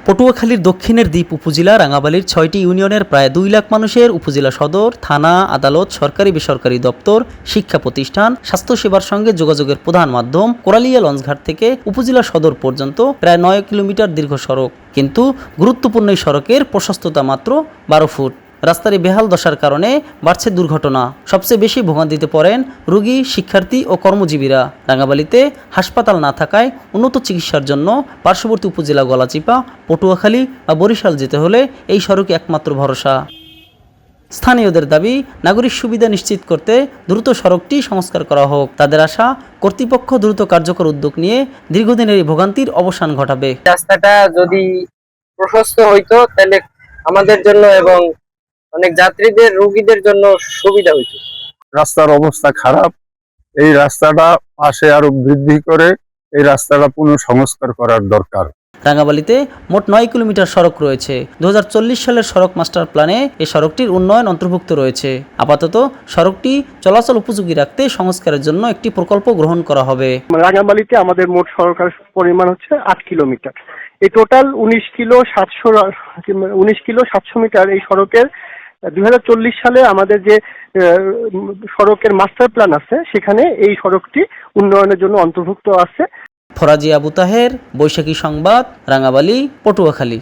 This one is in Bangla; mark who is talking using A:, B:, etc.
A: পটুয়াখালীর দক্ষিণের দ্বীপ উপজেলা রাঙাবালির ৬টি ইউনিয়নের প্রায় ২ লাখ মানুষের উপজেলা সদর, থানা, আদালত, সরকারি বেসরকারি দপ্তর, শিক্ষা প্রতিষ্ঠান, স্বাস্থ্যসেবার সঙ্গে যোগাযোগের প্রধান মাধ্যম কোরালিয়া লঞ্চঘাট থেকে উপজেলা সদর পর্যন্ত প্রায় ৯ কিলোমিটার দীর্ঘ সড়ক। কিন্তু গুরুত্বপূর্ণ এই সড়কের প্রশস্ততা মাত্র ১২ ফুট। রাস্তার এই বেহাল দশার কারণে বাড়ছে দুর্ঘটনা। সবচেয়ে বেশি ভোগান্তিতে পড়েন রোগী, শিক্ষার্থী ও কর্মজীবীরা। রাঙাবালিতে হাসপাতাল না থাকায় উন্নত চিকিৎসার জন্য পার্শ্ববর্তী উপজেলা গলাচিপা, পটুয়াখালী বা বরিশাল যেতে হলে এই সড়কই একমাত্র ভরসা। স্থানীয়দের দাবি, নাগরিক সুবিধা নিশ্চিত করতে দ্রুত সড়কটি সংস্কার করা হোক। তাদের আশা, কর্তৃপক্ষ দ্রুত কার্যকর উদ্যোগ নিয়ে দীর্ঘদিনের এই ভোগান্তির অবসান ঘটাবে।
B: রাস্তাটা যদি প্রশস্ত হইতো তাহলে আমাদের জন্য এবং অনেক যাত্রীদের, রোগীদের জন্য সুবিধা হইতো।
C: রাস্তার অবস্থা খারাপ। এই রাস্তাটা পাশে আরো বৃদ্ধি করে এই রাস্তাটা পুনঃসংস্কার করার দরকার।
A: রাঙাবালিতে মোট ৯ কিলোমিটার সড়ক রয়েছে। ২০৪০ সালের সড়ক মাস্টার প্ল্যানে এই সড়কটির উন্নয়ন অন্তর্ভুক্ত রয়েছে। আপাতত সড়কটি চলাচল উপযোগী রাখতে সংস্কারের জন্য একটি প্রকল্প গ্রহণ করা হবে।
D: রাঙামালিতে আমাদের মোট সড়কের পরিমাণ হচ্ছে ৮ কিলোমিটার। এই টোটাল ১৯ কিলো ৭০০ মিটার এই সড়কের ২০৪০ সালে আমাদের যে সড়কের মাস্টার প্ল্যান আছে সেখানে এই সড়কটি উন্নয়নের জন্য অন্তর্ভুক্ত আছে।
A: ফরাজি আবু তাহের, বৈশাখী সংবাদ, রাঙাবালি, পটুয়াখালী।